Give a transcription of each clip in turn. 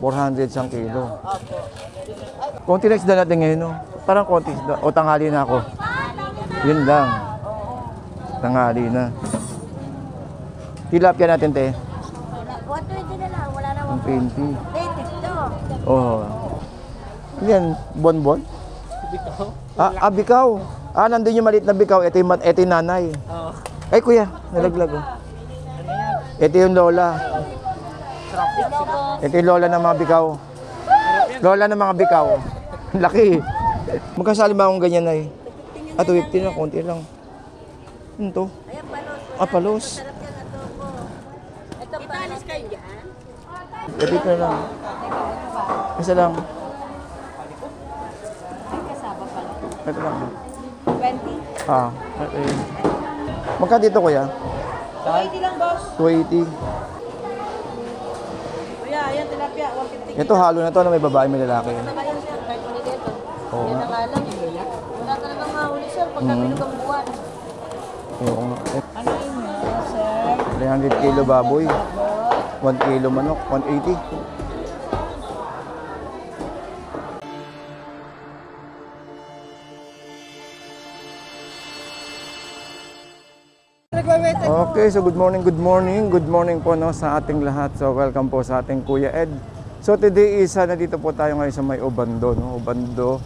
400 isang kilo. Konti lang isda natin ngayon, no? Parang konti isda. O tanghali na ako. Yun lang. Tanghali na. Tilapia natin, te. 120 na lang, wala na 120. native to. Oh. Yan, bonbon? Bikaw? Bikaw. Nandun yung maliit na bikaw. Ito yung nanay. Oo. Ay, kuya, nalaglag. Oh. Ito yung lola. Ito yung lola ng mga bikaw. Lola ng mga bikaw. Laki. Magkasali ba akong ganyan ay? 250 na, konti lang. Ano to? Palos. Ito palis kayo dyan? Ito na lang. Isa lang. Kasama pala. Ito lang. 20? Ito yun. Magka dito, kuya? 280 lang, boss. 280. Kuya, ayan, tilapia, 150. Ito halo na to na may babae, may lalaki. Ano ba yan, sir? Kahit mali dito. Oo. Yan ang alam. Wala talagang mahuli, sir, pagka binugang buwan. Oo nga. Ano yun, sir? 300 kilo baboy. 1 kilo manok, 180. Okay, so good morning po no, sa ating lahat. So welcome po sa ating Kuya Ed. So today is nandito po tayo ngayon sa may Obando, no? Obando,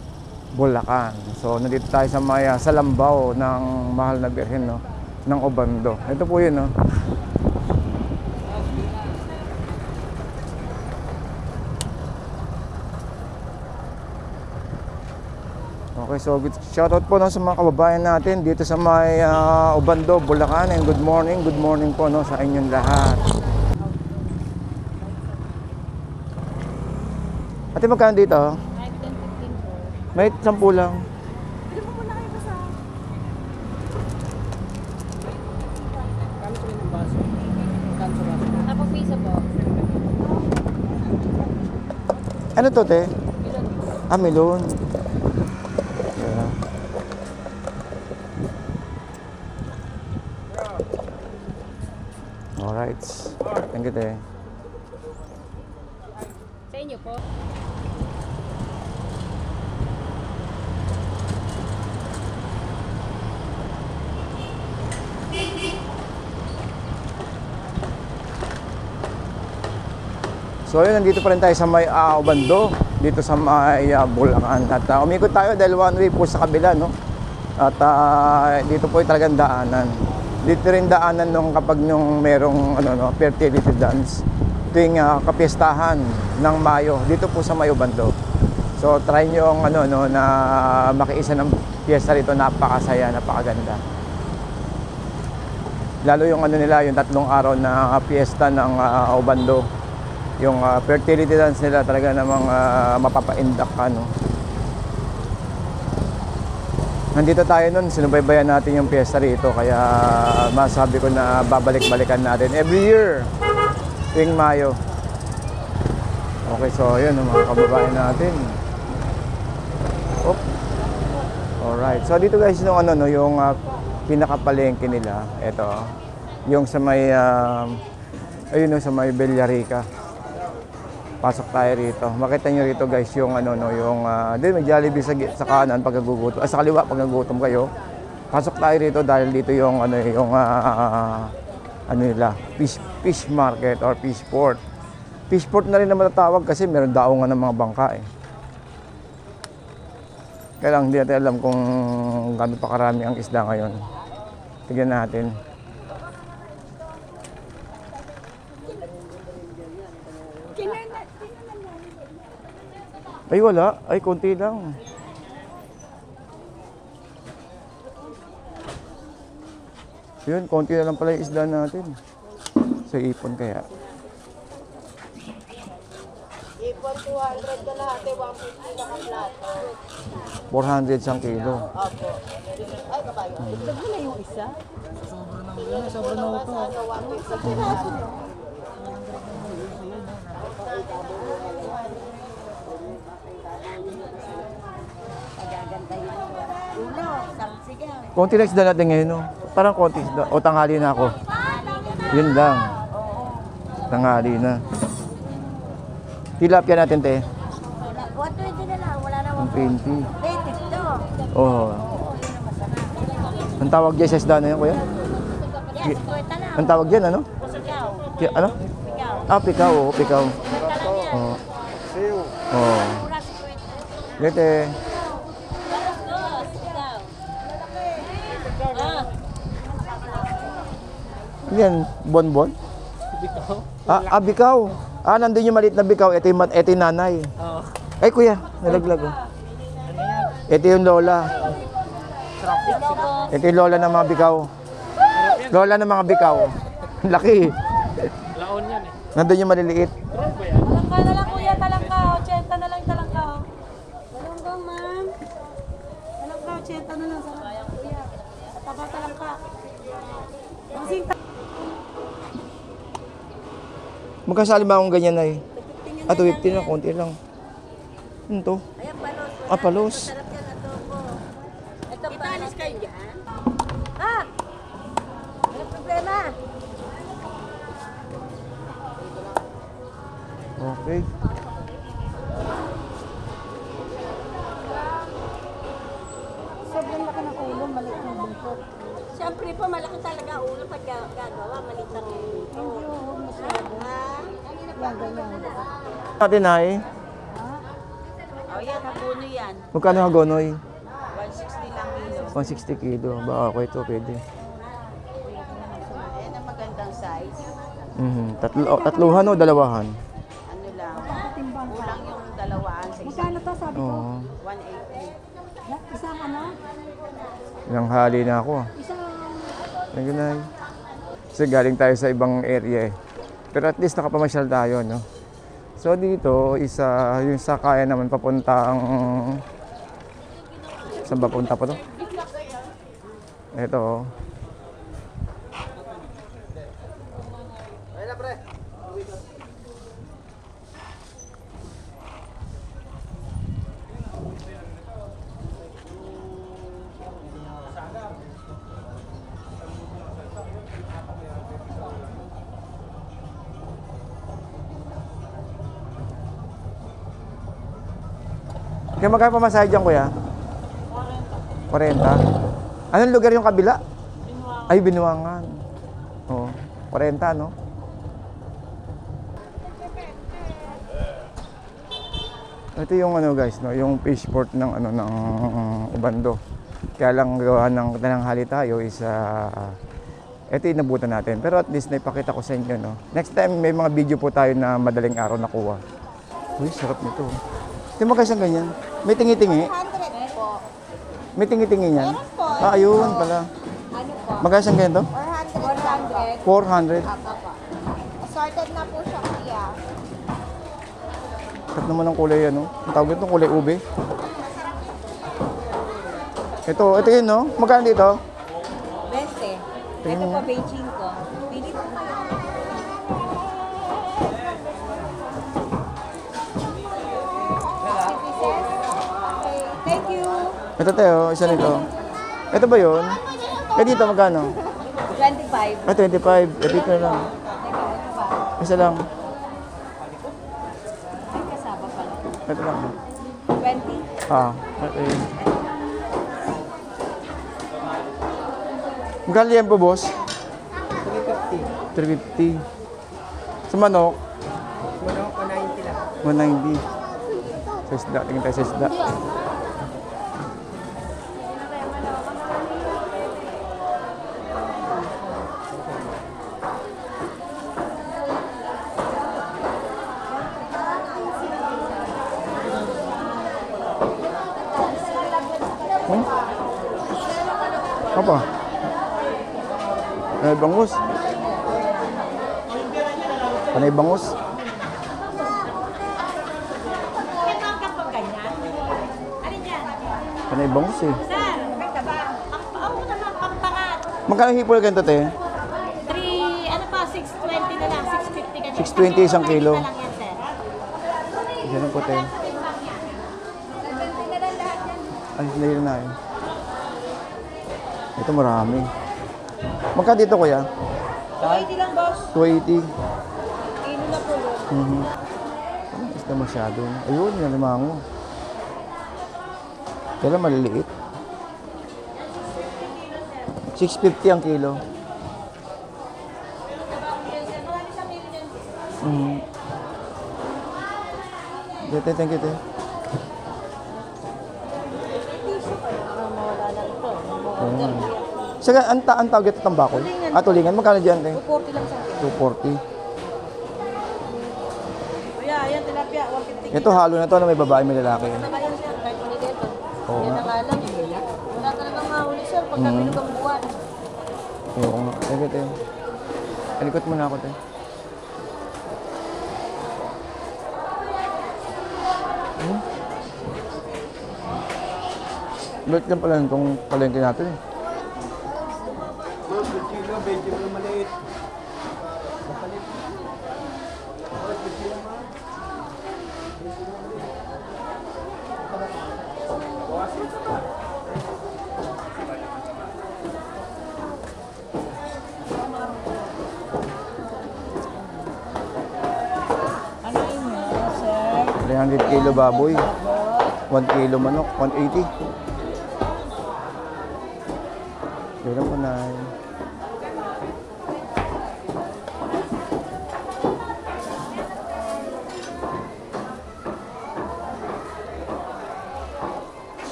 Bulacan. So nandito tayo sa may Salambaw ng Mahal na Birhen, no? Ng Obando. Ito po yun, no? Okay, so shoutout po no, sa mga kababayan natin dito sa may Obando, Bulacan, and good morning po no, sa inyong lahat. Ate, magkano dito? May 10 lang. Tapos piso po. Ano to, te? Melon. Alright. Thank you, te. Sa inyo po. So yun, nandito pa rin tayo sa may Obando, dito sa may Bulacan. At umikot tayo dahil one way po sa kabila, no? At dito po yung talagang daanan. Dito rin daanan nung kapag nung merong fertility dance tuwing kapistahan ng Mayo dito po sa may Obando. So try nyo ang na makiisa ng piyesta rito, napakasaya, napakaganda. Lalo yung nila, yung 3 araw na piyesta ng Obando. Yung fertility dance nila talaga namang mapapaindak ka, no? Nandito tayo nun, sinubaybayan natin yung piyesta rito, kaya masabi ko na babalik-balikan natin every year tuwing Mayo. Okay, so yun mga kababayan natin. Alright, so dito guys yung yung pinakapalengke nila. Ito, yung sa may ayun, sa may Bellarica. Pasok tayo rito. Makita nyo rito guys yung yung may Jollibee sa kanan pag nagugutom, sa kaliwa pag nagugutom kayo. Pasok tayo rito dahil dito yung yung nila, fish market or fish port. Fish port na rin na matatawag kasi meron daungan ng mga bangka eh. Kaya lang hindi natin alam kung gaano pa karami ang isda ngayon. Tignan natin. Ay wala, ay konti lang. Yun, konti na lang pala yung isda natin. Sa ipon kaya. Ipon 200 na lahat, 150 na ka-flat. 400 isang kilo. Opo. Ay, kabayo. Ito mo na yung isa? Sobra na ito. 150. Konti lang isda natin ngayon, no? Parang konti isda. O tanghali na ako. Yun lang. Tanghali na. Tilapia natin, te. 120 na lang, wala na 120. native to. Oo. Ang tawag dyan sa isda na yun, kuya? Yes, 50 lang. Ang tawag dyan, ano? Ikaw. Ano? Ikaw. Ah, pikaw, oo, pikaw. 50 lang yan. Oo. Oo. Mura 50. Dito yan, bonbon? Bikaw? Bikaw. Nandun yung maliit na bikaw. Ito yung nanay. Oo. Ay, kuya, nalaglag. Oh. Ito yung lola. Ito yung lola ng mga bikaw. Lola ng mga bikaw. Laki. Laon yan eh. Nandun yung maliliit. Troll ba yan? Talangka na lang kuya, talangka. 80 na lang talangka. Talangka, ma'am. Talangka, 80 na lang. Sayang kuya. Taba talangka. Masing Magkasali ba akong ganyan ay? 250 na, konti lang. Ano to? Ayan, palos. Palos. Sarap yan na to po. Ito pa. Italis kayo dyan. Ah! Ano problema? Okay. Sobrang laki ng ulo, maliit ng buntot. Siyempre po, malaki talaga ang ulo pag gagawa, maliit ang buntot. Hindi, huwag masyado. Yan, ganyan. Natin ay, Oh, yan, habuno yan. magkano hagonoy? 160 lang kilo. 160 kilo. Baka ako ito pwede. Ayan ang magandang size. Tatluhan o dalawahan? Ano lang, kulang yung dalawaan sa isang. Magkano to sabi ko? Oo. 180. Isang ano? Ilang hali na ako. Isang... Thank you, Nay. Kasi galing tayo sa ibang area eh. Pero at least nakapamasyal tayo, no? So dito, yung sakaya naman papuntang... Saan ba punta pa to? Ito, oh. Kaya magkano pamasahe dyan, kuya? 40. Anong lugar yung kabila? Ay, Binuangan. Oo, 40, no? Ito yung ano guys, no, yung fish port ng ano ng Ubando. Kaya lang gawa ng tananghali tayo is ito inabutan natin. Pero at least naipakita ko sa inyo, no. Next time may mga video po tayo na madaling araw nakuha. Uy, sarap nito. Tingnan mo guys ang ganyan. May tingi-tingi. 100 po. May tingi-tingi niyan. Meron po. Ayun pala. Ano po? Magkano siyang ganito? 400. 400. Assorted na po siya, kuya. Kat naman ang kulay ano. Ang tawag ito, kulay ube. Ito yun, no? Magkano dito? 20. Tingnan Ito mo. po, Beijing ko. Pili po kayo. Okay, thank you. Ito tayo, isa nito. Ito ba yun? Eh dito magkano? 25. Ah, 25. Ito na lang. Teka, ito pa. Isa lang. Ay, kasama pala. Ito lang. 20. Okay. Magkano yan po, boss? 350. 350. Sa manok? Manok, 190 lang. 190. Sa isda. Tingin tayo sa isda. Apa? Panay bangus. Panay bangus. Panay bangus eh. Magkano hipol ganito te? 3, ano pa, 620 na lang, 650 ka 620 isang kilo. na lang yan, sir. Yan ang puti. Ay, hindi na yun. Ito marami. Magkano dito kuya? 280 lang, boss. 280. Walang isda masyado. Ayun, yung limango. Kailan maliliit? 650 ang kilo. Thank you, te. Mawala na ito. Ayan. Saka, ang tawag ito tambakol? Tulingan. Magkano dyan, te? 240 lang sa akin. 240. Kuya, ayan, tilapia, 150. Ito, halo na to na may babae, may lalaki. Ano ba yan, sir? Kahit mali dito. Oo Yan nga. ang alam. Wala talagang mahuli, sir, pagka bilog ang buwan. Oo nga. Thank you, te. Alikot muna ako, te. Ba't yan pala itong palengke natin eh? Ano yun, sir? 300 kilo baboy. 1 kilo manok, 180. Meron po na.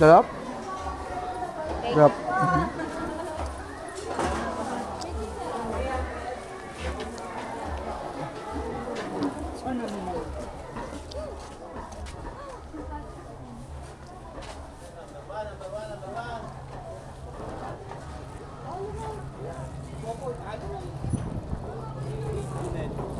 Sarap? Sarap.